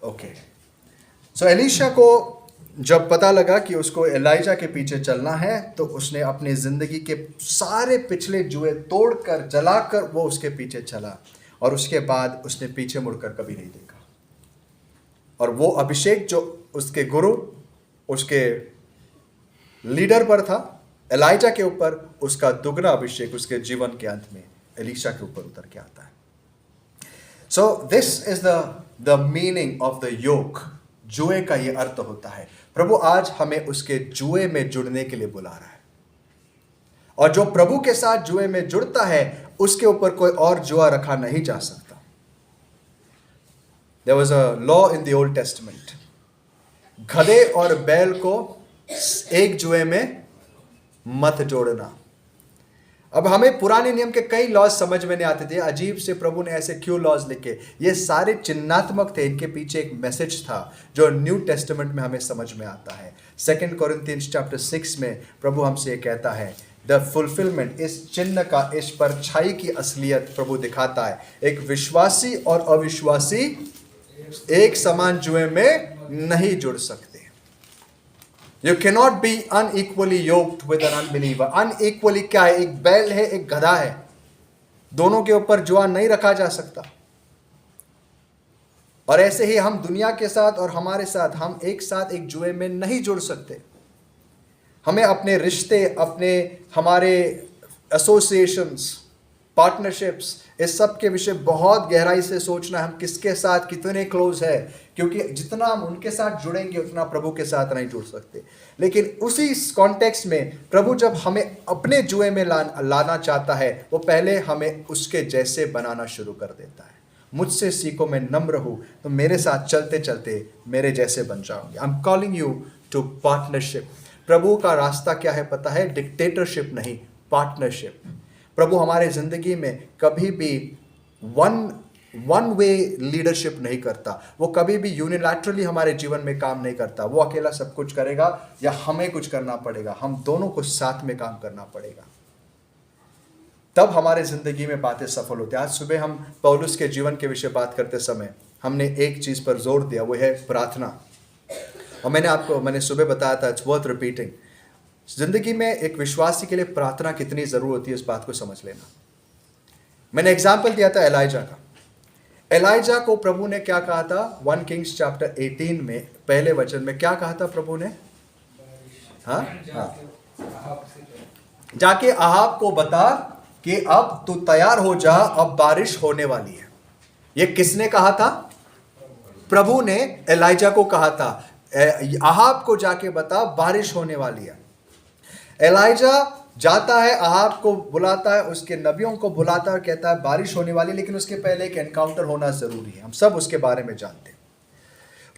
Okay, सो Elisha को जब पता लगा कि उसको एलाइजा के पीछे चलना है, तो उसने अपनी जिंदगी के सारे पिछले जुए तोड़कर जलाकर वो उसके पीछे चला, और उसके बाद उसने पीछे मुड़कर कभी नहीं देखा। और वो अभिषेक जो उसके गुरु, उसके लीडर पर था, एलाइजा के ऊपर, उसका दुगना अभिषेक उसके जीवन के अंत में एलीशा के ऊपर उतर के आता है। So this is the meaning of the yoke. जुए का ये अर्थ होता है। प्रभु आज हमें उसके जुए में जुड़ने के लिए बुला रहा है, और जो प्रभु के साथ जुए में जुड़ता है उसके ऊपर कोई और जुआ रखा नहीं जा सकता। There was a law in the Old Testament. गधे और बैल को एक जुए में मत जोड़ना। अब हमें पुराने नियम के कई लॉज समझ में नहीं आते थे, अजीब से प्रभु ने ऐसे क्यों लॉज लिखे। ये सारे चिन्हात्मक थे, इनके पीछे एक मैसेज था जो न्यू टेस्टामेंट में हमें समझ में आता है। 2 कोरिन्थियंस चैप्टर 6 में प्रभु हमसे ये कहता है, द फुलफिलमेंट, इस चिन्ह का, इस परछाई की असलियत प्रभु दिखाता है। एक विश्वासी और अविश्वासी एक समान जुए में नहीं जुड़ सकते। You cannot be unequally yoked with an unbeliever. Unequally क्या है? एक बैल है, एक गधा है, दोनों के ऊपर जुआ नहीं रखा जा सकता। और ऐसे ही हम दुनिया के साथ और हमारे साथ, हम एक साथ एक जुए में नहीं जुड़ सकते। हमें अपने रिश्ते, हमारे एसोसिएशंस, पार्टनरशिप्स, इस सब के विषय बहुत गहराई से सोचना है, हम किसके साथ कितने क्लोज है, क्योंकि जितना हम उनके साथ जुड़ेंगे उतना प्रभु के साथ नहीं जुड़ सकते। लेकिन उसी कॉन्टेक्स्ट में प्रभु जब हमें अपने जुए में लाना चाहता है, वो पहले हमें उसके जैसे बनाना शुरू कर देता है। मुझसे सीखो, मैं नम्र हूँ, तो मेरे साथ चलते चलते मेरे जैसे बन जाओगे। I am calling you to partnership. प्रभु का रास्ता क्या है पता है? डिक्टेटरशिप नहीं, पार्टनरशिप। प्रभु हमारे जिंदगी में कभी भी वन वे लीडरशिप नहीं करता। वो कभी भी यूनिलैटरली हमारे जीवन में काम नहीं करता। वो अकेला सब कुछ करेगा या हमें कुछ करना पड़ेगा, हम दोनों को साथ में काम करना पड़ेगा, तब हमारे जिंदगी में बातें सफल होती हैं। आज सुबह हम पौलुस के जीवन के विषय बात करते समय हमने एक चीज पर जोर दिया, वो है प्रार्थना। और मैंने सुबह बताया था, इट्स वर्थ रिपीटिंग। जिंदगी में एक विश्वासी के लिए प्रार्थना कितनी जरूर होती है, इस बात को समझ लेना। मैंने एग्जाम्पल दिया था एलाइजा का। एलाइजा को प्रभु ने क्या कहा था? 1 किंग्स चैप्टर 18 में पहले वचन में क्या कहा था प्रभु ने? हाँ, जाके अहाब को बता कि अब तू तैयार हो जा, अब बारिश होने वाली है। ये किसने कहा था? प्रभु ने एलाइजा को कहा था, अहाब को जाके बता बारिश होने वाली है। एलाइजा जाता है, अहाब को बुलाता है, उसके नबियों को बुलाता है और कहता है बारिश होने वाली, लेकिन उसके पहले एक एनकाउंटर होना जरूरी है। हम सब उसके बारे में जानते हैं।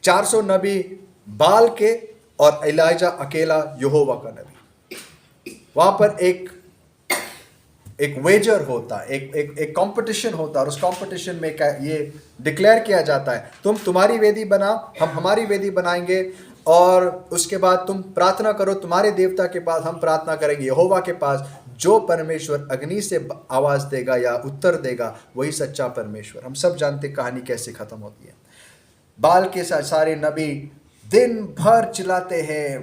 400 नबी बाल के और एलाइजा अकेला यहोवा का नबी। वहां पर एक वेजर होता है, एक कंपटीशन होता है, और उस कंपटीशन में ये डिक्लेयर किया जाता है, तुम्हारी वेदी बनाओ, हम हमारी वेदी बनाएंगे, और उसके बाद तुम प्रार्थना करो तुम्हारे देवता के पास, हम प्रार्थना करेंगे यहोवा के पास। जो परमेश्वर अग्नि से आवाज देगा या उत्तर देगा, वही सच्चा परमेश्वर। हम सब जानते कहानी कैसे खत्म होती है। बाल के सारे नबी दिन भर चिल्लाते हैं,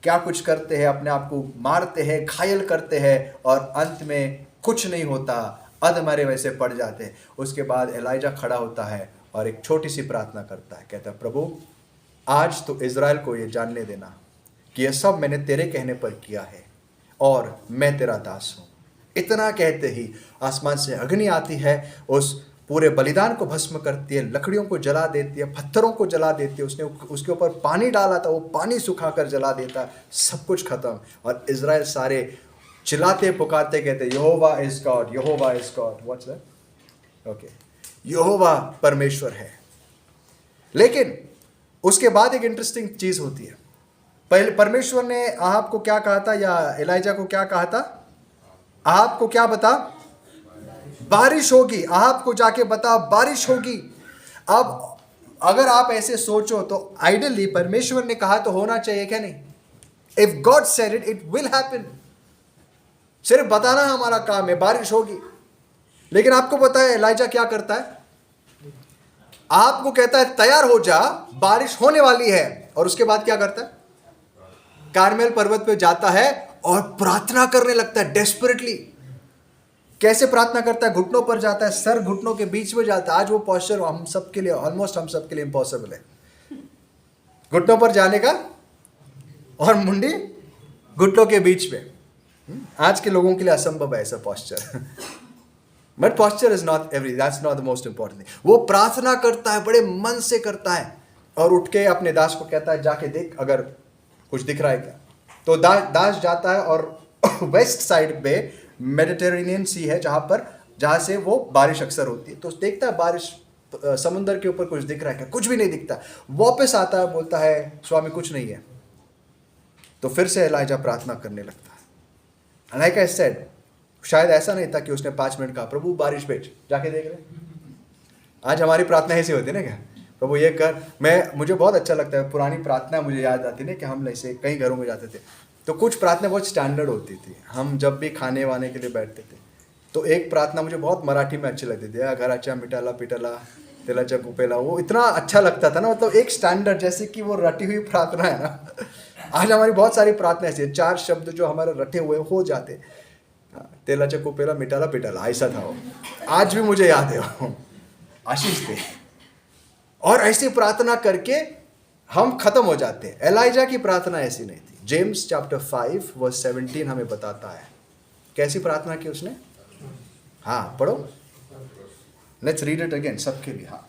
क्या कुछ करते हैं, अपने आप को मारते हैं, घायल करते हैं, और अंत में कुछ नहीं होता, अधमरे वैसे पड़ जाते हैं। उसके बाद एलाइजा खड़ा होता है और एक छोटी सी प्रार्थना करता है, कहता है प्रभु आज तो इज़राइल को ये जानने देना कि यह सब मैंने तेरे कहने पर किया है और मैं तेरा दास हूँ। इतना कहते ही आसमान से अग्नि आती है, उस पूरे बलिदान को भस्म करती है, लकड़ियों को जला देती है, पत्थरों को जला देती है। उसने उसके ऊपर पानी डाला था, वो पानी सुखाकर जला देता, सब कुछ खत्म। और इज़राइल सारे चिल्लाते पुकारते कहते यहोवा इज गॉड, यहोवा is God. What's that? Okay, यहोवा परमेश्वर है। लेकिन उसके बाद एक इंटरेस्टिंग चीज होती है। पहले परमेश्वर ने अहाब को क्या कहा था, या एलाइजा को क्या कहा था? अहाब को क्या बता? बारिश होगी। अहाब को जाके बता बारिश होगी। अब अगर आप ऐसे सोचो तो आइडियली परमेश्वर ने कहा तो होना चाहिए, क्या नहीं? If God said it, it will happen. सिर्फ बताना हमारा काम है, बारिश होगी। लेकिन आपको पता है एलाइजा क्या करता है? आपको कहता है तैयार हो जा, बारिश होने वाली है। और उसके बाद क्या करता है? कारमेल पर्वत पे जाता है और प्रार्थना करने लगता है डेस्परेटली। कैसे प्रार्थना करता है? घुटनों पर जाता है, सर घुटनों के बीच में जाता है। आज वो पोस्चर हम सबके लिए, ऑलमोस्ट हम सबके लिए इम्पॉसिबल है, घुटनों पर जाने का और मुंडी घुटनों के बीच में। आज के लोगों के लिए असंभव है ऐसा posture. But posture is not every, that's not the most important thing. वो प्रार्थना करता है, बड़े मन से करता है, और उठ के अपने दास को कहता है जाके देख अगर कुछ दिख रहा है क्या। तो दास जाता है और वेस्ट साइड पे मेडिटेरेनियन सी है जहां से वो बारिश अक्सर होती है। तो देखता है बारिश, समुंदर के ऊपर कुछ दिख रहा है क्या? कुछ भी नहीं दिखता। वापस आता है, बोलता है स्वामी कुछ नहीं है। तो फिर से एलाइजा प्रार्थना करने लगता है। लाइक आई सेड, शायद ऐसा नहीं था कि उसने 5 मिनट कहा प्रभु बारिश भेज, जाके देख रहे। आज हमारी प्रार्थना ऐसी होती है ना, क्या प्रभु ये कर। मुझे बहुत अच्छा लगता है, पुरानी प्रार्थना मुझे याद आती ना कि हम ऐसे कई घरों में जाते थे, तो कुछ प्रार्थना बहुत स्टैंडर्ड होती थी। हम जब भी खाने वाने के लिए बैठते थे तो एक प्रार्थना मुझे बहुत मराठी में अच्छी लगती थी, घराच्या मिठाला पिठाला तेलाच्या कुपेला। वो इतना अच्छा लगता था ना, मतलब एक स्टैंडर्ड, जैसे कि वो रटी हुई प्रार्थना है ना। आज हमारी बहुत सारी प्रार्थना ऐसी है, 4 शब्द जो हमारे रटे हुए हो जाते, तेलाच्या कुपेला मिठाला पिठाला, ऐसा था वो। आज भी मुझे याद है वो, आशीष थे। और ऐसी प्रार्थना करके हम खत्म हो जाते हैं। एलाइजा की प्रार्थना ऐसी नहीं थी। जेम्स चैप्टर 5 वर्स 17 हमें बताता है कैसी प्रार्थना की उसने। हाँ पढ़ो, लेट्स रीड इट अगेन सबके लिए। हाँ,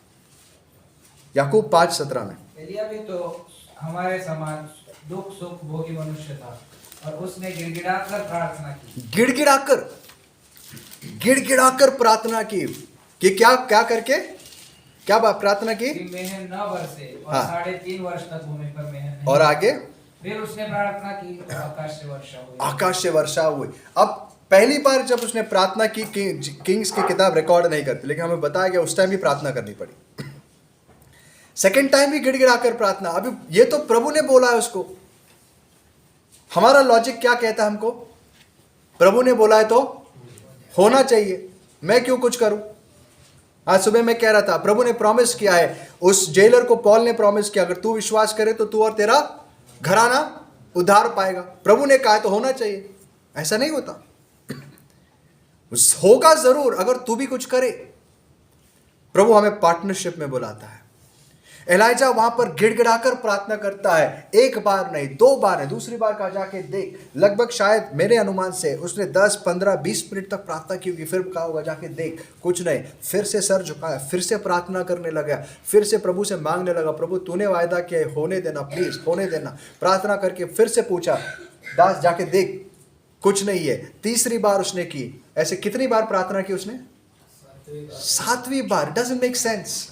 याकूब 5:17 में। एलिया भी तो हमारे समान दुख सुख भोगी मनुष्य था, और उसने गिड़गिड़ाकर प्रार्थना की। गिड़गिड़ाकर प्रार्थना की कि क्या क्या करके, क्या प्रार्थना की? मेहर न बरसे, और हाँ। 3.5 वर्ष तक भूमि पर मेहर नहीं। और आगे फिर उसने प्रार्थना की, आकाश से वर्षा हुई। आकाश से वर्षा हुई। अब पहली बार जब उसने प्रार्थना की, किंग्स की किताब रिकॉर्ड नहीं करती, लेकिन हमें बताया गया उस टाइम भी प्रार्थना करनी पड़ी। सेकंड टाइम भी गिड़गिड़ाकर प्रार्थना। अभी ये तो प्रभु ने बोला है उसको। हमारा लॉजिक क्या कहता है हमको? प्रभु ने बोला है तो होना चाहिए, मैं क्यों कुछ करूं? आज सुबह मैं कह रहा था, प्रभु ने प्रॉमिस किया है, उस जेलर को पॉल ने प्रॉमिस किया, अगर तू विश्वास करे तो तू और तेरा घराना उद्धार पाएगा। प्रभु ने कहा तो होना चाहिए, ऐसा नहीं होता। होगा जरूर अगर तू भी कुछ करे। प्रभु हमें पार्टनरशिप में बुलाता है। एलाइजा वहां पर गिड़गिड़ाकर प्रार्थना करता है, एक बार नहीं 2 बार है। दूसरी बार कहा जाके देख, लगभग शायद मेरे अनुमान से उसने 10, 15, 20 मिनट तक प्रार्थना की होगी। फिर कहा होगा जाके देख, कुछ नहीं। फिर से सर झुकाया, फिर से प्रार्थना करने लगा, फिर से प्रभु से मांगने लगा, प्रभु तूने वायदा किया, होने देना प्लीज, होने देना। प्रार्थना करके फिर से पूछा, दास जाके देख, कुछ नहीं है। तीसरी बार उसने की। ऐसे कितनी बार प्रार्थना की उसने? 7वीं बार। Doesn't make sense.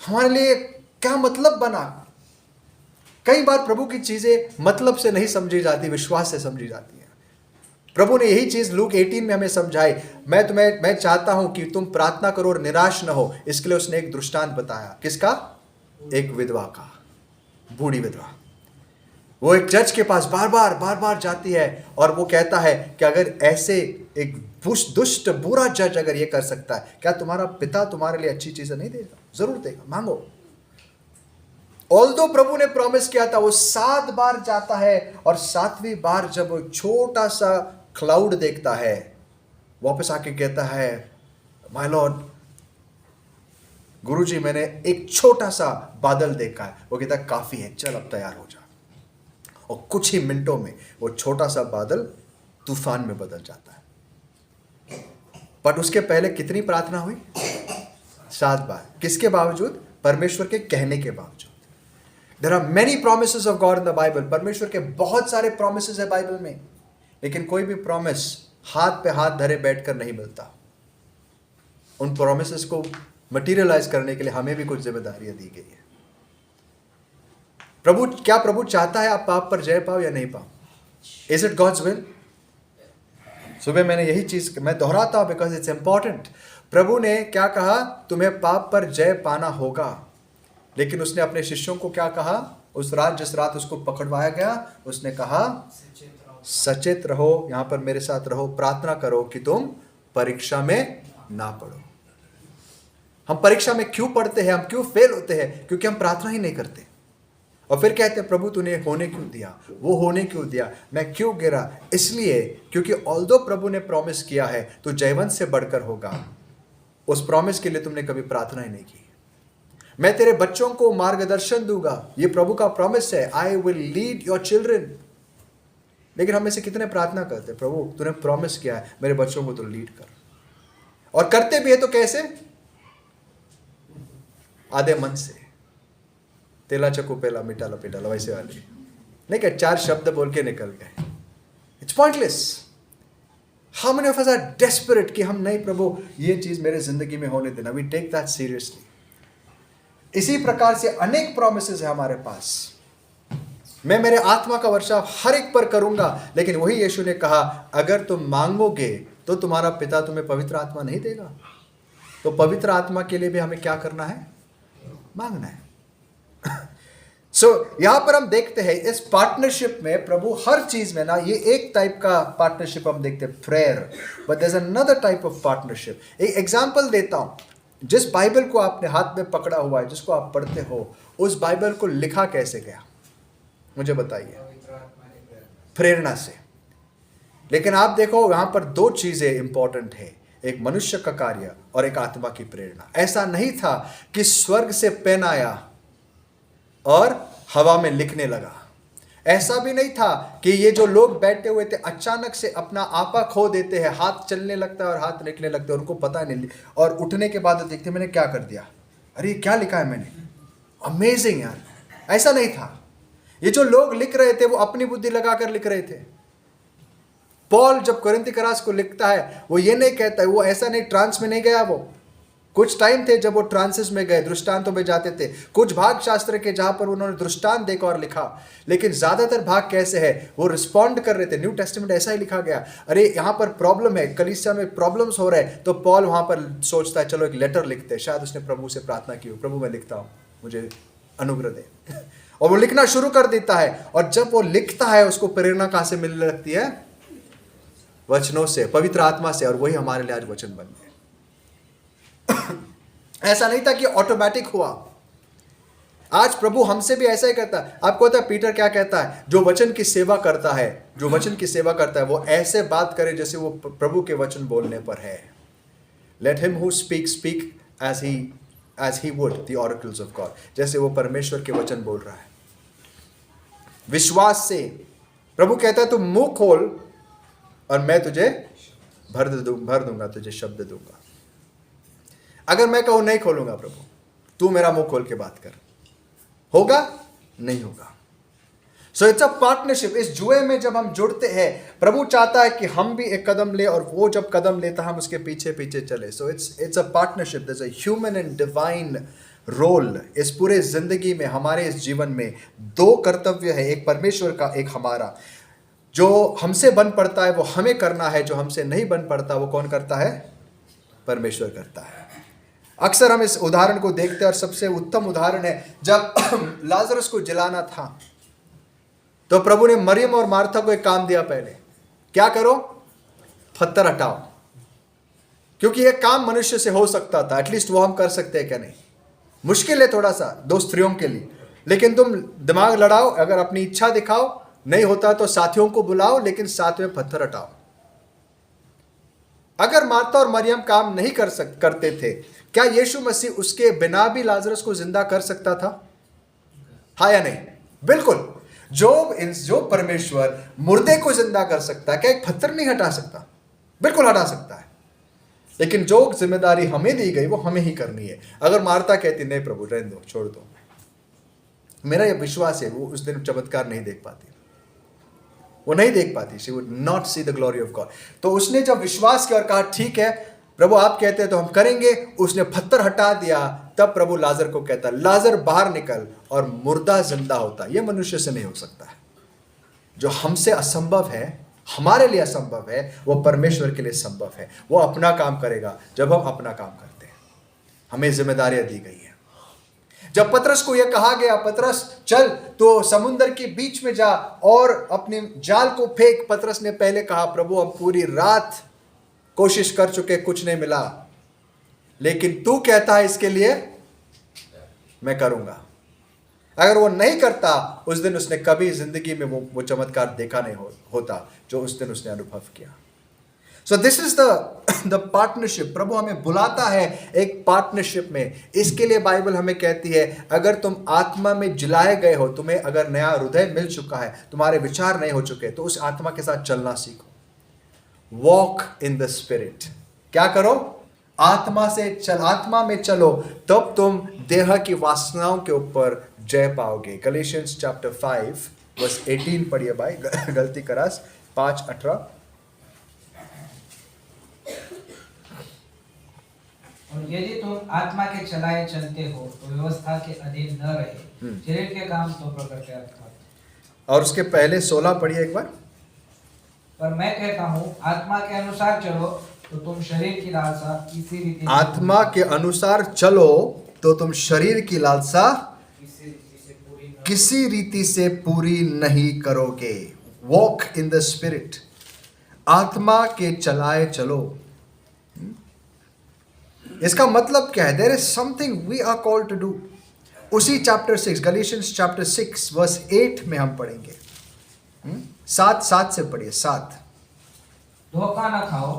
हमारे लिए क्या मतलब बना? कई बार प्रभु की चीजें मतलब से नहीं समझी जाती, विश्वास से समझी जाती है। प्रभु ने यही चीज लूक 18 में हमें समझाई। मैं चाहता हूं कि तुम प्रार्थना करो और निराश न हो। इसके लिए उसने एक दृष्टांत बताया। किसका? एक विधवा का, बूढ़ी विधवा। वो एक जज के पास बार बार जाती है और वो कहता है कि अगर ऐसे एक दुष्ट बुरा जज अगर ये कर सकता है, क्या तुम्हारा पिता तुम्हारे लिए अच्छी चीजें नहीं देगा? जरूर देगा, मांगो। ऑल्दो प्रभु ने प्रॉमिस किया था, वो 7 बार जाता है और 7वीं बार जब वो छोटा सा क्लाउड देखता है, वापस आके कहता है, माय लॉर्ड, गुरुजी मैंने एक छोटा सा बादल देखा है। वो कहता है काफी है, चल अब तैयार हो जा। और कुछ ही मिनटों में वो छोटा सा बादल तूफान में बदल जाता है। बट उसके पहले कितनी प्रार्थना हुई? 7 बार। किसके बावजूद? परमेश्वर के कहने के बावजूद। There are many promises of God in the Bible. परमेश्वर के बहुत सारे प्रोमिसेस है बाइबल में, लेकिन कोई भी प्रॉमिस हाथ पे हाथ धरे बैठकर नहीं मिलता। उन प्रोमिसेस को मटीरियलाइज करने के लिए हमें भी कुछ जिम्मेदारियां दी गई है। क्या प्रभु चाहता है आप पाप पर जय पाओ या नहीं पाओ? Is it God's will? सुबह मैंने यही चीज मैं दोहराता हूं बिकॉज इट्स इंपॉर्टेंट। प्रभु ने क्या कहा? तुम्हें पाप पर जय पाना होगा। लेकिन उसने अपने शिष्यों को क्या कहा? उस रात, जिस रात उसको पकड़वाया गया, उसने कहा सचेत रहो, यहां पर मेरे साथ रहो, प्रार्थना करो कि तुम परीक्षा में ना पड़ो। हम परीक्षा में क्यों पढ़ते हैं, हम क्यों फेल होते हैं? क्योंकि हम प्रार्थना ही नहीं करते। और फिर कहते हैं प्रभु तूने होने क्यों दिया, वो होने क्यों दिया, मैं क्यों गिरा? इसलिए क्योंकि ऑल्दो प्रभु ने प्रॉमिस किया है तू जयवंत से बढ़कर होगा, उस प्रॉमिस के लिए तुमने कभी प्रार्थना ही नहीं की। मैं तेरे बच्चों को मार्गदर्शन दूंगा, ये प्रभु का प्रॉमिस है, I will lead your children. लेकिन हम में से कितने प्रार्थना करते हैं, प्रभु तूने प्रॉमिस किया है मेरे बच्चों को तो लीड कर, और करते भी है तो कैसे? आधे मन से, तेला चको पेला मिटा लपेटा वैसे वाले नहीं, क्या 4 शब्द बोल के निकल गए। It's pointless. How many of us are desperate कि हम नहीं प्रभु ये चीज मेरे जिंदगी में होने देना, वी टेक दैट सीरियसली। इसी प्रकार से अनेक प्रॉमिसेस है हमारे पास। मैं मेरे आत्मा का वर्षाव हर एक पर करूंगा, लेकिन वही यीशु ने कहा अगर तुम मांगोगे तो तुम्हारा पिता तुम्हें पवित्र आत्मा नहीं देगा। तो पवित्र आत्मा के लिए भी हमें क्या करना है? मांगना है। यहां पर हम देखते हैं इस पार्टनरशिप में प्रभु हर चीज में ना, ये एक टाइप का पार्टनरशिप हम देखते हैं prayer, but there is another type of partnership. एक एग्जांपल देता हूं। जिस बाइबल को आपने हाथ में पकड़ा हुआ है, जिसको आप पढ़ते हो, उस बाइबल को लिखा कैसे गया मुझे बताइए? प्रेरणा से। लेकिन आप देखो यहां पर 2 चीजें इंपॉर्टेंट है, एक मनुष्य का कार्य और एक आत्मा की प्रेरणा। ऐसा नहीं था कि स्वर्ग से पेन आया और हवा में लिखने लगा। ऐसा भी नहीं था कि ये जो लोग बैठे हुए थे अचानक से अपना आपा खो देते हैं, हाथ चलने लगता है और हाथ निकलने लगता है, उनको पता नहीं, और उठने के बाद देखते मैंने क्या कर दिया, अरे क्या लिखा है मैंने, अमेजिंग यार। ऐसा नहीं था। ये जो लोग लिख रहे थे वो अपनी बुद्धि लगाकर लिख रहे थे। पॉल जब कोरिन्थी करास को लिखता है वो ये नहीं कहता है, वो ऐसा नहीं ट्रांस में नहीं गया। वो कुछ टाइम थे जब वो ट्रांसेस में गए, दृष्टांतों में जाते थे, कुछ भाग शास्त्र के जहां पर उन्होंने दृष्टांत देखा और लिखा, लेकिन ज्यादातर भाग कैसे है, वो रिस्पॉन्ड कर रहे थे। न्यू टेस्टामेंट ऐसा ही लिखा गया, अरे यहाँ पर प्रॉब्लम है, कलीसिया में प्रॉब्लम्स हो रहे हैं, तो पॉल वहां पर सोचता है चलो एक लेटर लिखते हैं। शायद उसने प्रभु से प्रार्थना की हो, प्रभु मैं लिखता हूँ, मुझे अनुग्रह दे, और वो लिखना शुरू कर देता है। और जब वो लिखता है उसको प्रेरणा कहां से मिलने लगती है? वचनों से, पवित्र आत्मा से, और वही हमारे लिए आज वचन बन गए। ऐसा नहीं था कि ऑटोमेटिक हुआ। आज प्रभु हमसे भी ऐसा ही करता है। आपको पता है पीटर क्या कहता है? जो वचन की सेवा करता है, जो वचन की सेवा करता है, वो ऐसे बात करे जैसे वो प्रभु के वचन बोलने पर है। Let him who speak as he would the oracles of God, जैसे वो परमेश्वर के वचन बोल रहा है विश्वास से। प्रभु कहता है तू मुंह खोल और मैं तुझे भर दूंगा, तुझे शब्द दूंगा। अगर मैं कहूं नहीं खोलूंगा प्रभु, तू मेरा मुंह खोल के बात कर, होगा? नहीं होगा। सो इट्स अ पार्टनरशिप। इस जुए में जब हम जुड़ते हैं, प्रभु चाहता है कि हम भी एक कदम ले, और वो जब कदम लेता है हम उसके पीछे पीछे चले। So it's a partnership. There is a human and divine role. इस पूरे जिंदगी में, हमारे इस जीवन में 2 कर्तव्य है, एक परमेश्वर का, एक हमारा। जो हमसे बन पड़ता है वो हमें करना है, जो हमसे नहीं बन पड़ता वो कौन करता है? परमेश्वर करता है। अक्सर हम इस उदाहरण को देखते हैं, और सबसे उत्तम उदाहरण है जब लाजरस को जलाना था, तो प्रभु ने मरियम और मार्था को एक काम दिया। पहले क्या करो? पत्थर हटाओ। क्योंकि यह काम मनुष्य से हो सकता था, एटलीस्ट वो हम कर सकते हैं क्या? नहीं, मुश्किल है थोड़ा सा 2 स्त्रियों के लिए, लेकिन तुम दिमाग लड़ाओ, अगर अपनी इच्छा दिखाओ, नहीं होता तो साथियों को बुलाओ, लेकिन साथ में पत्थर हटाओ। अगर मार्था और मरियम काम नहीं करते थे, क्या यीशु मसीह उसके बिना भी लाजरस को जिंदा कर सकता था? हाँ या नहीं? बिल्कुल। जो परमेश्वर मुर्दे को जिंदा कर सकता है, क्या एक पत्थर नहीं हटा सकता? बिल्कुल हटा सकता है। लेकिन जो जिम्मेदारी हमें दी गई वो हमें ही करनी है। अगर मार्था कहती नहीं प्रभु रहने दो, छोड़ दो, मेरा यह विश्वास है वो उस दिन चमत्कार नहीं देख पाती, वो नहीं देख पाती। She would not see the glory of God. तो उसने जब विश्वास किया और कहा ठीक है प्रभु आप कहते हैं तो हम करेंगे, उसने पत्थर हटा दिया। तब प्रभु लाजर को कहता लाजर बाहर निकल, और मुर्दा जिंदा होता। यह मनुष्य से नहीं हो सकता है। जो हमसे असंभव है, हमारे लिए असंभव है, वो परमेश्वर के लिए संभव है। वो अपना काम करेगा जब हम अपना काम करते हैं। हमें जिम्मेदारियां दी गई है। जब पतरस को यह कहा गया पतरस चल तो समुद्र के बीच में जा और अपने जाल को फेंक, पतरस ने पहले कहा प्रभु हम पूरी रात कोशिश कर चुके, कुछ नहीं मिला, लेकिन तू कहता है इसके लिए मैं करूंगा। अगर वो नहीं करता उस दिन उसने कभी जिंदगी में वो चमत्कार देखा नहीं होता जो उस दिन उसने अनुभव किया। So this is the partnership. प्रभु हमें बुलाता है एक पार्टनरशिप में। इसके लिए बाइबल हमें कहती है अगर तुम आत्मा में जिलाए गए हो, तुम्हें अगर नया हृदय मिल चुका है, तुम्हारे विचार नहीं हो चुके, तो उस आत्मा के साथ चलना सीखो। Walk in the spirit. क्या करो? आत्मा में चलो, तब तुम देह की वासनाओं के ऊपर जय पाओगे। गलीशियंस चैप्टर 5 वर्स 18 पढ़िए भाई। गलती करास 5:18। और यदि तुम आत्मा के चलाए चलते हो तो व्यवस्था के अधीन न रहे, शरीर के काम तो प्रकट है। और उसके पहले 16 पढ़िए एक बार। पर मैं कहता हूँ आत्मा के अनुसार चलो तो तुम शरीर की लालसा किसी रीति आत्मा के अनुसार चलो तो तुम शरीर की लालसा किसी रीति से पूरी नहीं करोगे। Walk in the spirit. आत्मा के चलाए चलो। इसका मतलब क्या है? There is something we are called to do. उसी चैप्टर 6 गलीशियंस चैप्टर 6 वर्स 8 में हम पढ़ेंगे। 7 से पढ़िए। 7। धोखा न खाओ,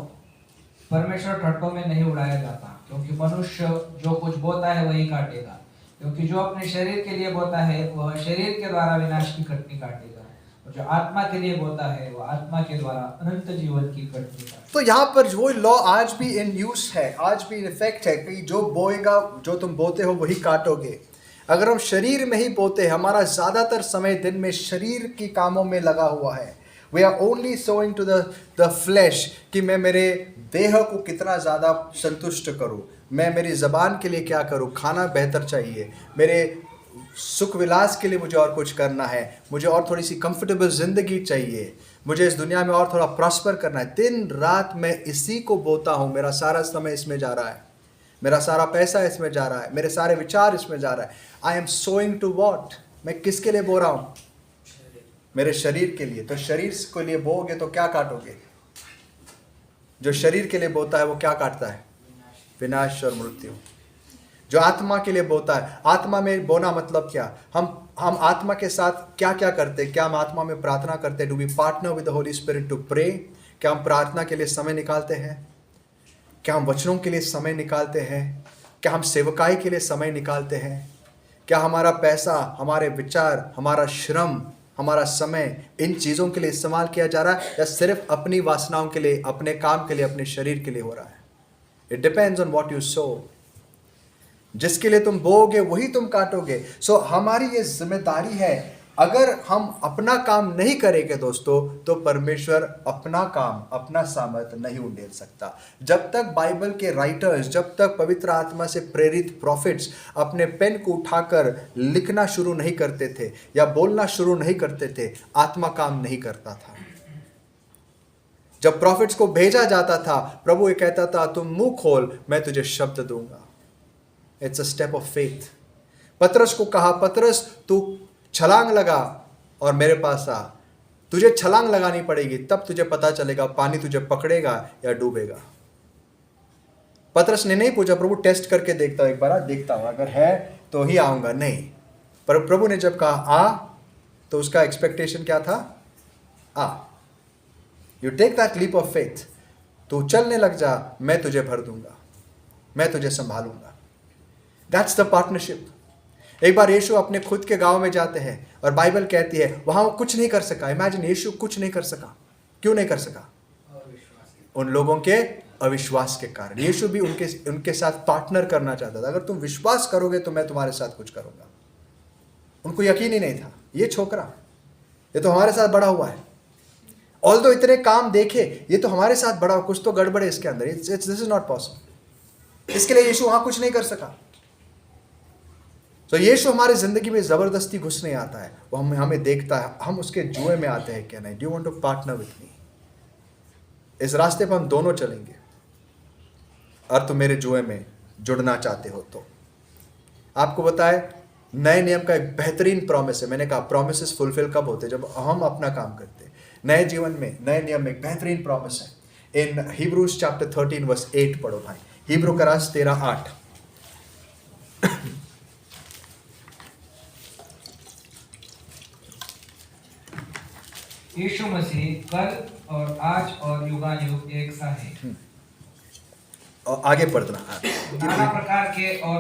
परमेश्वर ठट्टों में नहीं उड़ाया जाता, क्योंकि मनुष्य जो कुछ बोता है वही काटेगा। क्योंकि जो अपने शरीर के लिए बोता है वह शरीर के द्वारा विनाश की कटनी काटेगा, और जो आत्मा के लिए बोता है वह आत्मा के द्वारा अनंत जीवन की कटनी काटेगा। तो यहाँ पर वो लॉ आज भी इन यूज है, आज भी इन इफेक्ट है कि जो बोएगा, जो तुम बोते हो वही काटोगे। अगर हम शरीर में ही बोते हैं, हमारा ज्यादातर समय दिन में शरीर की कामों में लगा हुआ है। We are only sowing to the flesh कि मैं मेरे देह को कितना ज़्यादा संतुष्ट करूं, मैं मेरी ज़बान के लिए क्या करूं, खाना बेहतर चाहिए, मेरे सुख विलास के लिए मुझे और कुछ करना है, मुझे और थोड़ी सी कंफर्टेबल ज़िंदगी चाहिए, मुझे इस दुनिया में और थोड़ा प्रॉस्पर करना है। दिन रात मैं इसी को बोता हूँ। मेरा सारा समय इसमें जा रहा है, मेरा सारा पैसा इसमें जा रहा है, मेरे सारे विचार इसमें जा रहा है। I am sowing to what? मैं किसके लिए बो रहा हूँ? मेरे शरीर के लिए। तो शरीर के लिए बोओगे तो क्या काटोगे? जो शरीर के लिए बोता है वो क्या काटता है? विनाश और मृत्यु। जो आत्मा के लिए बोता है, आत्मा में बोना मतलब क्या? हम आत्मा के साथ क्या क्या करते हैं? क्या हम आत्मा में प्रार्थना करते हैं? Do we partner with the Holy Spirit to pray? क्या हम प्रार्थना के लिए समय निकालते हैं? क्या हम वचनों के लिए समय निकालते हैं? क्या हम सेवकाई के लिए समय निकालते हैं? क्या हमारा पैसा, हमारे विचार, हमारा श्रम, हमारा समय इन चीज़ों के लिए इस्तेमाल किया जा रहा है, या सिर्फ अपनी वासनाओं के लिए, अपने काम के लिए, अपने शरीर के लिए हो रहा है? It depends on what you so. जिसके लिए तुम बोओगे वही तुम काटोगे। सो हमारी ये जिम्मेदारी है। अगर हम अपना काम नहीं करेंगे दोस्तों, तो परमेश्वर अपना काम, अपना सामर्थ्य नहीं उंडेल सकता। जब तक बाइबल के राइटर्स, जब तक पवित्र आत्मा से प्रेरित प्रॉफिट्स अपने पेन को उठाकर लिखना शुरू नहीं करते थे या बोलना शुरू नहीं करते थे, आत्मा काम नहीं करता था। जब प्रॉफिट्स को भेजा जाता था, प्रभु ये कहता था तुम मुंह खोल, मैं तुझे शब्द दूंगा। It's a step of faith. पतरस को कहा, पतरस तू छलांग लगा और मेरे पास आ। तुझे छलांग लगानी पड़ेगी, तब तुझे पता चलेगा पानी तुझे पकड़ेगा या डूबेगा। पतरस ने नहीं पूछा, प्रभु टेस्ट करके देखता हूं, एक बार देखता हूं, अगर है तो ही आऊंगा। नहीं, पर प्रभु ने जब कहा आ, तो उसका एक्सपेक्टेशन क्या था? आ। You take that leap of faith. तू चलने लग जा, मैं तुझे भर दूंगा, मैं तुझे संभालूंगा। That's the partnership. एक बार यीशु अपने खुद के गांव में जाते हैं और बाइबल कहती है वहां वो कुछ नहीं कर सका। इमेजिन, यीशु कुछ नहीं कर सका। क्यों नहीं कर सका? उन लोगों के अविश्वास के कारण। यीशु भी उनके साथ पार्टनर करना चाहता था। अगर तुम विश्वास करोगे तो मैं तुम्हारे साथ कुछ करूंगा। उनको यकीन ही नहीं था, ये छोकरा, ये तो हमारे साथ बड़ा हुआ है, ऑल्दो इतने काम देखे, ये तो हमारे साथ बड़ा हुआ, कुछ तो गड़बड़ है इसके अंदर, दिस इज नॉट पॉसिबल। इसके लिए यीशु वहां कुछ नहीं कर सका। तो यीशु हमारी जिंदगी में जबरदस्ती घुस नहीं आता है, वो हमें देखता है हम उसके जुए में आते हैं क्या नहीं। Do you want to partner with me? इस रास्ते पर हम दोनों चलेंगे, और तुम मेरे जुए में जुड़ना चाहते हो तो। आपको बताए, नए नियम का एक बेहतरीन प्रॉमिस है। मैंने कहा प्रॉमिसेस फुलफिल कब होते? जब हम अपना काम करते हैं। नए जीवन में, नए नियम में एक बेहतरीन प्रॉमिस है। इन हिब्रूज चैप्टर 13 वर्स 8 पढ़ो भाई। हिब्रू का रास 13:8। यीशु मसीह कल और आज और युगानुयुग एक सा है। और आगे पढ़ना। नाना प्रकार के और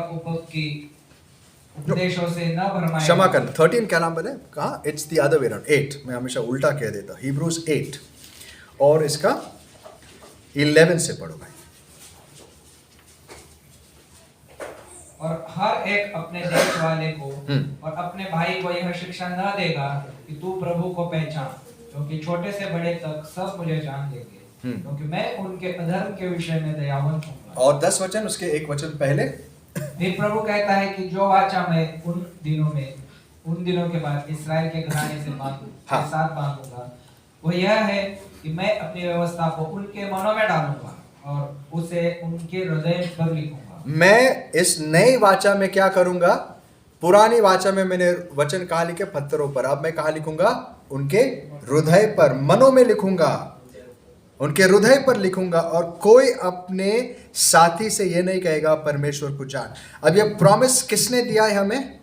उपदेशों से न भरमाए। क्षमा करना, 13 क्या नाम बने कहा? It's the other way around, 8। मैं हमेशा उल्टा कह देता। हिब्रूज 8 और इसका 11 से पढ़ो भाई। और हर एक अपने देश वाले को और अपने भाई को यह शिक्षा न देगा कि तू प्रभु को पहचान, क्योंकि छोटे से बड़े तक सब मुझे जान लेंगे, क्योंकि मैं उनके अधर्म के विषय में दयावंत हूँ। और 10 वचन, उसके एक वचन पहले। फिर प्रभु कहता है कि जो वाचा मैं उन दिनों के बाद इसराइल के घराने से के साथ बांधूंगा, वो यह है कि मैं अपनी व्यवस्था को उनके मनों में डालूंगा और उसे उनके हृदय पर लिखूंगा। मैं इस नई वाचा में क्या करूंगा? पुरानी वाचा में मैंने वचन कहाँ लिखे? पत्थरों पर। अब मैं कहाँ लिखूंगा? उनके हृदय पर, मनों में लिखूंगा, उनके हृदय पर लिखूंगा। और कोई अपने साथी से ये नहीं कहेगा परमेश्वर को जान। अब ये प्रॉमिस किसने दिया है हमें?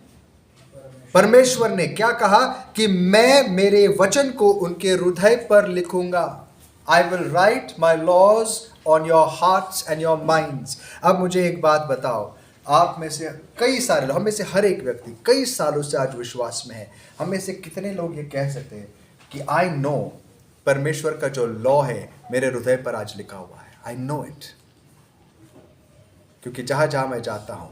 परमेश्वर ने। क्या कहा? कि मैं मेरे वचन को उनके हृदय पर लिखूंगा। I will write my laws on your hearts and your minds. अब मुझे एक बात बताओ, आप में से कई सारे लोग, हम में से हर एक व्यक्ति कई सालों से आज विश्वास में है, हम में से कितने लोग ये कह सकते हैं कि आई नो परमेश्वर का जो लॉ है मेरे हृदय पर आज लिखा हुआ है। आई नो इट, क्योंकि जहां जहां मैं जाता हूं,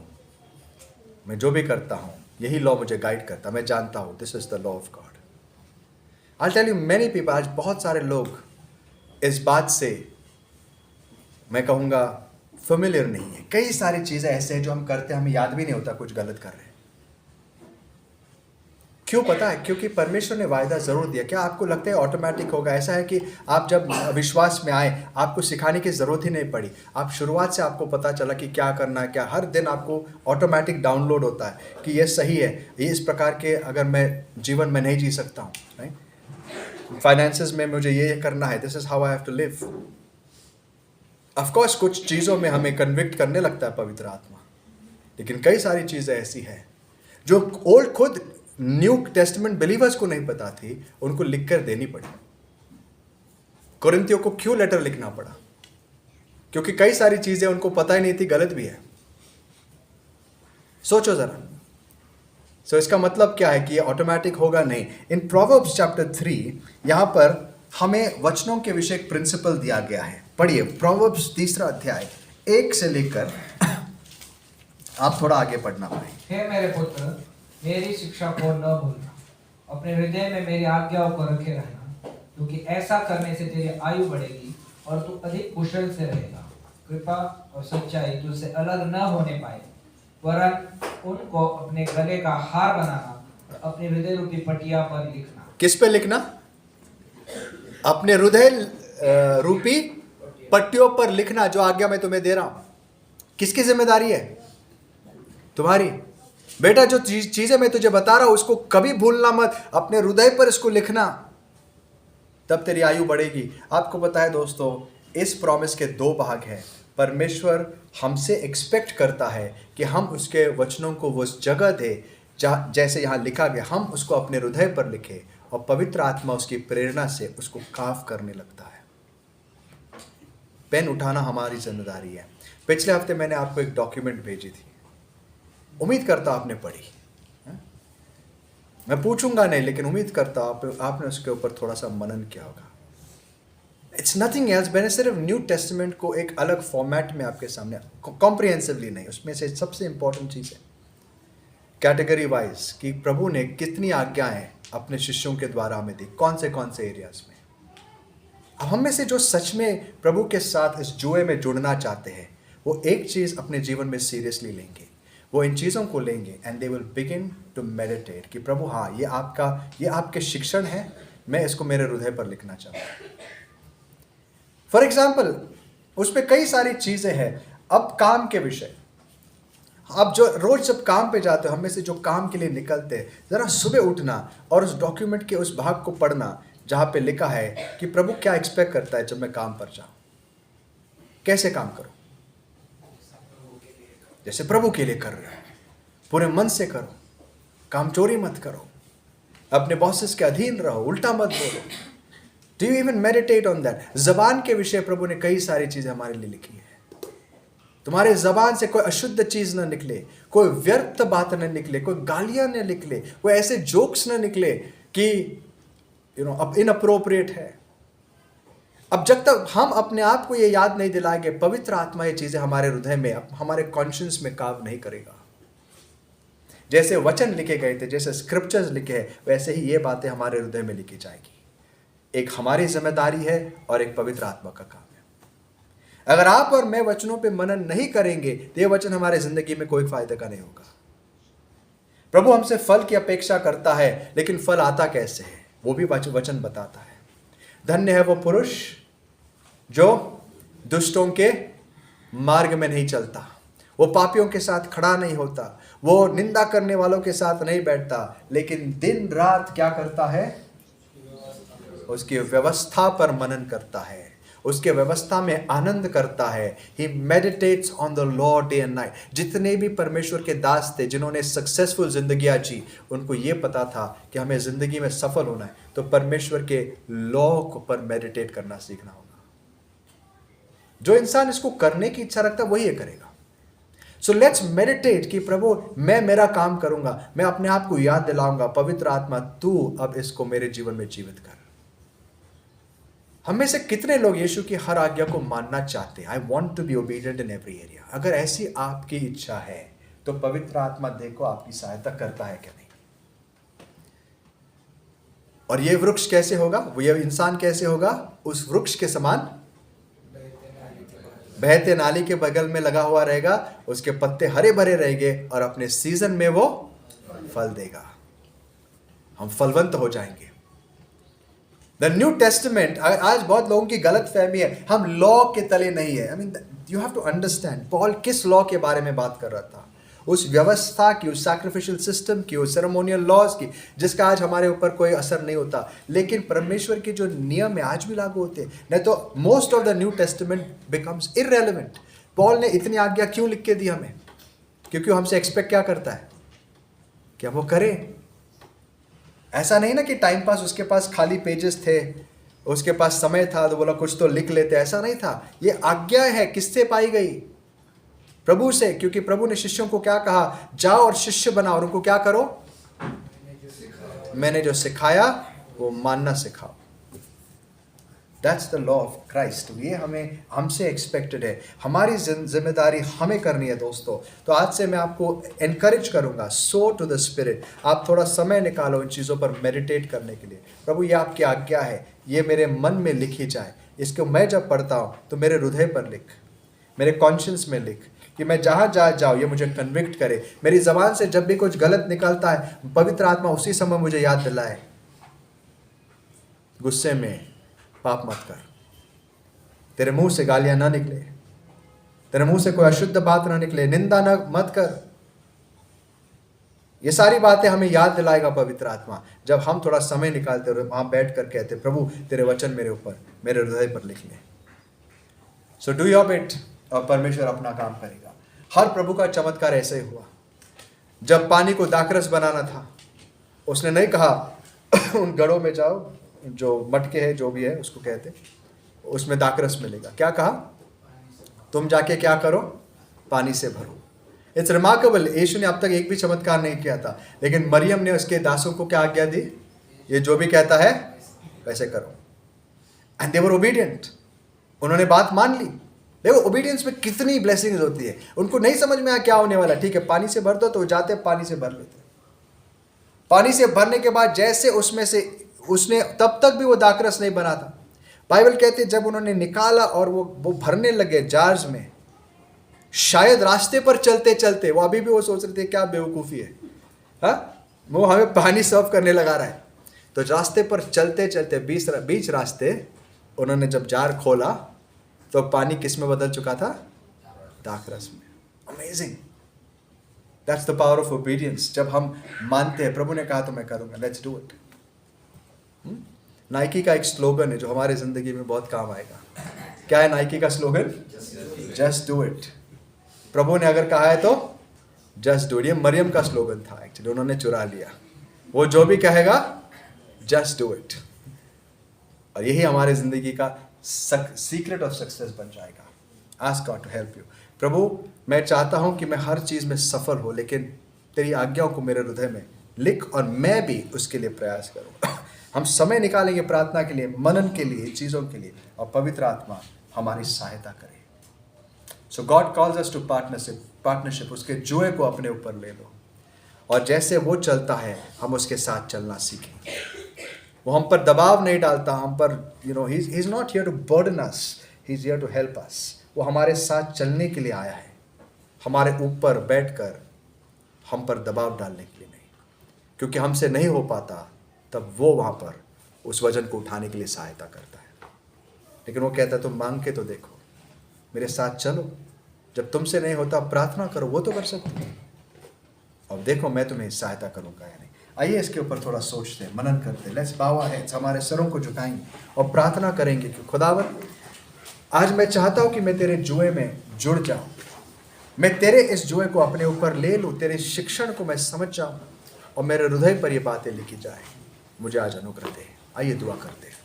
मैं जो भी करता हूं, यही लॉ मुझे गाइड करता। मैं जानता हूं this is the law of God. I tell you many people, आज बहुत सारे लोग इस बात से मैं कहूंगा फेमिलियर नहीं है। कई सारी चीजें ऐसे हैं जो हम करते हैं, हमें याद भी नहीं होता कुछ गलत कर रहे हैं। क्यों पता है? क्योंकि परमेश्वर ने वायदा जरूर दिया। क्या आपको लगता है ऑटोमेटिक होगा? ऐसा है कि आप जब विश्वास में आए, आपको सिखाने की जरूरत ही नहीं पड़ी। आप शुरुआत से आपको पता चला कि क्या करना है, क्या हर दिन आपको ऑटोमेटिक डाउनलोड होता है कि ये सही है, ये इस प्रकार के अगर मैं जीवन में नहीं जी सकता हूँ, राइट? फाइनेंसेस में मुझे ये करना है, this is how I have to live. Of course कुछ चीज़ों में हमें कन्विक्ट करने लगता है पवित्र आत्मा, लेकिन कई सारी चीज़ें ऐसी हैं जो ओल्ड खुद न्यू टेस्टमेंट बिलीवर्स को नहीं पता थी, उनको लिखकर देनी पड़ी। कोरिंथियों को क्यों लेटर लिखना पड़ा? क्योंकि कई सारी चीजें उनको पता ही नहीं थी, गलत भी है। सोचो जरा। सो इसका मतलब क्या है कि ये ऑटोमेटिक होगा? नहीं। इन प्रोवर्ब्स चैप्टर 3 यहां पर हमें वचनों के विषय एक प्रिंसिपल दिया गया है। पढ़िए प्रोवर्ब्स 3 अध्याय 1 से लेकर आप थोड़ा आगे पढ़ना भाई। हे मेरे पुत्र, मेरी शिक्षा को न भूलना, अपने हृदय में मेरी आज्ञाओं को रखे रहना, क्योंकि ऐसा करने से तेरी आयु बढ़ेगी और तू अधिक कुशल से रहेगा। कृपा और सच्चाई तुझसे अलग न होने पाए, वरन उनको अपने गले का हार बनाना और अपने हृदय रूपी पटिया पर लिखना। किस पे लिखना? अपने हृदय रूपी पट्टियों पर लिखना। जो आज्ञा मैं तुम्हें दे रहा हूं, किसकी जिम्मेदारी है? तुम्हारी। बेटा जो चीजें मैं तुझे बता रहा हूं उसको कभी भूलना मत, अपने हृदय पर इसको लिखना, तब तेरी आयु बढ़ेगी। आपको पता है दोस्तों, इस प्रॉमिस के 2 भाग हैं। परमेश्वर हमसे एक्सपेक्ट करता है कि हम उसके वचनों को वो जगह दे जैसे यहाँ लिखा गया, हम उसको अपने हृदय पर लिखे, और पवित्र आत्मा उसकी प्रेरणा से उसको काफ करने लगता है। पेन उठाना हमारी जिम्मेदारी है। पिछले हफ्ते मैंने आपको एक डॉक्यूमेंट भेजी थी, उम्मीद करता आपने पढ़ी। मैं पूछूंगा नहीं, लेकिन उम्मीद करता आपने उसके ऊपर थोड़ा सा मनन किया होगा। इट्स नथिंग एल्स, मैंने सिर्फ न्यू टेस्टमेंट को एक अलग फॉर्मेट में आपके सामने, कॉम्प्रिहेंसिवली नहीं, उसमें से सबसे इंपॉर्टेंट चीज़ है कैटेगरी वाइज कि प्रभु ने कितनी आज्ञाएं अपने शिष्यों के द्वारा हमें दी, कौन से एरियाज में। अब हम में से जो सच में प्रभु के साथ इस जुए में जुड़ना चाहते हैं, वो एक चीज़ अपने जीवन में सीरियसली लेंगे, वो इन चीज़ों को लेंगे and they will begin to meditate कि प्रभु हाँ, ये आपके शिक्षण है, मैं इसको मेरे हृदय पर लिखना चाहता हूँ। फॉर एग्जाम्पल, उसमें कई सारी चीज़ें हैं। अब काम के विषय, अब जो रोज जब काम पे जाते हो, हम में से जो काम के लिए निकलते हैं, ज़रा सुबह उठना और उस डॉक्यूमेंट के उस भाग को पढ़ना जहाँ पे लिखा है कि प्रभु क्या एक्सपेक्ट करता है जब मैं काम पर जाऊँ, कैसे काम करूँ। जैसे प्रभु के लिए कर रहे हो, पूरे मन से करो, कामचोरी मत करो, अपने बॉसेस के अधीन रहो, उल्टा मत बोलो। Do you even meditate on that? जबान के विषय प्रभु ने कई सारी चीजें हमारे लिए लिखी है। तुम्हारे जबान से कोई अशुद्ध चीज ना निकले, कोई व्यर्थ बात न निकले, कोई गालियां न निकले, कोई ऐसे जोक्स न निकले कि अब इनअप्रोप्रिएट है। अब जब तक हम अपने आप को ये याद नहीं दिलाएंगे, पवित्र आत्मा ये चीजें हमारे हृदय में, हमारे कॉन्शियंस में काम नहीं करेगा। जैसे वचन लिखे गए थे, जैसे स्क्रिप्चर्स लिखे हैं, वैसे ही ये बातें हमारे हृदय में लिखी जाएगी। एक हमारी जिम्मेदारी है और एक पवित्र आत्मा का काम है। अगर आप और मैं वचनों पे मनन नहीं करेंगे तो ये वचन हमारे जिंदगी में कोई फायदे का नहीं होगा। प्रभु हमसे फल की अपेक्षा करता है, लेकिन फल आता कैसे है वो भी वचन बताता है। धन्य है वो पुरुष जो दुष्टों के मार्ग में नहीं चलता, वो पापियों के साथ खड़ा नहीं होता, वो निंदा करने वालों के साथ नहीं बैठता, लेकिन दिन रात क्या करता है? उसकी व्यवस्था पर मनन करता है, उसके व्यवस्था में आनंद करता है। He meditates on the law day and night. जितने भी परमेश्वर के दास थे जिन्होंने सक्सेसफुल जिंदगियां जी, उनको ये पता था कि हमें जिंदगी में सफल होना है तो परमेश्वर के लॉ पर मेडिटेट करना सीखना होगा। जो इंसान इसको करने की इच्छा रखता है वही ये करेगा। सो लेट्स मेडिटेट कि प्रभु मैं मेरा काम करूंगा, मैं अपने आप को याद दिलाऊंगा, पवित्र आत्मा तू अब इसको मेरे जीवन में जीवित कर। हम में से कितने लोग यीशु की हर आज्ञा को मानना चाहते हैं? I want to be obedient in every area. अगर ऐसी आपकी इच्छा है तो पवित्र आत्मा देखो आपकी सहायता करता है क्या नहीं। और ये वृक्ष कैसे होगा, वो ये इंसान कैसे होगा? उस वृक्ष के समान बहते नाली के बगल में लगा हुआ रहेगा, उसके पत्ते हरे भरे रहेंगे और अपने सीजन में वो फल देगा। हम फलवंत हो जाएंगे। द न्यू टेस्टमेंट, आज बहुत लोगों की गलत फहमी है, हम लॉ के तले नहीं है। I mean you have to understand, Paul किस लॉ के बारे में बात कर रहा था? उस व्यवस्था की, उस सैक्रिफिशियल सिस्टम की, उस सेरेमोनियल लॉज की, जिसका आज हमारे ऊपर कोई असर नहीं होता, लेकिन परमेश्वर के जो नियम है आज भी लागू होते हैं। नहीं तो most of the new testament becomes irrelevant. Paul ने इतनी आज्ञा क्यों लिख के दी हमें? क्योंकि हमसे एक्सपेक्ट क्या करता है कि हम वो करें। ऐसा नहीं ना कि टाइम पास, उसके पास खाली पेजेस थे, उसके पास समय था तो बोला कुछ तो लिख लेते, ऐसा नहीं था। ये आज्ञा है किससे पाई गई? प्रभु से। क्योंकि प्रभु ने शिष्यों को क्या कहा? जाओ और शिष्य बनाओ और उनको क्या करो? मैंने जो सिखाया वो मानना सिखाओ। That's the law of Christ. ये हमसे एक्सपेक्टेड है, हमारी जिम्मेदारी हमें करनी है दोस्तों। तो आज से मैं आपको एनकरेज करूंगा, सो टू द स्पिरिट। आप थोड़ा समय निकालो इन चीज़ों पर मेडिटेट करने के लिए। प्रभु ये आपकी आज्ञा है, ये मेरे मन में लिखी जाए। इसको मैं जब पढ़ता हूँ तो मेरे हृदय पर लिख, मेरे कॉन्शियंस में लिख, कि मैं जहाँ जाऊँ ये मुझे कन्विक्ट करे। मेरी ज़बान से जब भी कुछ गलत निकलता है, पवित्र आत्मा उसी समय मुझे याद दिलाए, गुस्से में पाप मत कर, तेरे मुंह से गालियां ना निकले, तेरे मुंह से कोई अशुद्ध बात ना निकले, निंदा ना मत कर। ये सारी बातें हमें याद दिलाएगा पवित्र आत्मा जब हम थोड़ा समय निकालते और वहां बैठ कर कहते, प्रभु तेरे वचन मेरे ऊपर, मेरे हृदय पर लिख ले। सो डू योर बिट और परमेश्वर अपना काम करेगा। हर प्रभु का चमत्कार ऐसे ही हुआ। जब पानी को दाखरस बनाना था, उसने नहीं कहा उन गढ़ों में जाओ, जो मटके है जो भी है उसको कहते, उसमें दाखरस मिलेगा। क्या कहा? तुम जाके क्या करो? पानी से भरो। It's remarkable. यीशु ने अब तक एक भी चमत्कार नहीं किया था, लेकिन मरियम ने उसके दासों को क्या आज्ञा दी? ये जो भी कहता है वैसे करो। And they were obedient. उन्होंने बात मान ली। देखो ओबीडियंस में कितनी ब्लेसिंग्स होती है। उनको नहीं समझ में आया क्या होने वाला, ठीक है पानी से भर दो, तो जाते पानी से भर लेते। पानी से भरने के बाद जैसे उसमें से उसने, तब तक भी वो दाखरस नहीं बना था। बाइबल कहती है जब उन्होंने निकाला और वो भरने लगे जार्स में, शायद रास्ते पर चलते चलते वो अभी भी वो सोच रहे थे क्या बेवकूफ़ी है, हाँ वो हमें पानी सर्व करने लगा रहा है। तो रास्ते पर चलते चलते बीच रास्ते उन्होंने जब जार खोला तो पानी किस में बदल चुका था? दाखरस में। Amazing. That's the power of obedience. जब हम मानते हैं प्रभु ने कहा तो मैं करूंगा, लेट्स डू इट। नाइकी का एक स्लोगन है जो हमारे जिंदगी में बहुत काम आएगा। क्या है नाइकी का स्लोगन? Just do it. प्रभु ने अगर कहा है तो जस्ट डू इट। ये मरियम का स्लोगन था एक्चुअली, उन्होंने चुरा लिया। वो जो भी कहेगा जस्ट डू इट। और यही हमारे जिंदगी का सीक्रेट ऑफ सक्सेस बन जाएगा। Ask God to help you. प्रभु मैं चाहता हूं कि मैं हर चीज में सफल हो, लेकिन तेरी आज्ञाओं को मेरे हृदय में लिख और मैं भी उसके लिए प्रयास करूं। हम समय निकालेंगे प्रार्थना के लिए, मनन के लिए, चीजों के लिए, और पवित्र आत्मा हमारी सहायता करे। So God calls us to partnership. उसके जुए को अपने ऊपर ले लो, और जैसे वो चलता है हम उसके साथ चलना सीखें। वो हम पर दबाव नहीं डालता, हम पर he is not here to burden us, he is here to help us. वो हमारे साथ चलने के लिए आया है, हमारे ऊपर बैठकर हम पर दबाव डालने के लिए नहीं। क्योंकि हमसे नहीं हो पाता तब वो वहाँ पर उस वजन को उठाने के लिए सहायता करता है। लेकिन वो कहता है तुम मांग के तो देखो, मेरे साथ चलो, जब तुमसे नहीं होता प्रार्थना करो, वो तो कर सकते हो, और देखो मैं तुम्हें सहायता करूँगा या नहीं। आइए इसके ऊपर थोड़ा सोचते हैं, मनन करते हैं। लेट्स बाउ आवर हेड्स, हमारे सरों को झुकाएंगे और प्रार्थना करेंगे कि खुदावन आज मैं चाहता हूँ कि मैं तेरे जुए में जुड़ जाऊँ, मैं तेरे इस जुए को अपने ऊपर ले लूँ, तेरे शिक्षण को मैं समझ जाऊँ और मेरे हृदय पर ये बातें लिखी जाए। मुझे आज अनुग्रह दे। आइए दुआ करते हैं।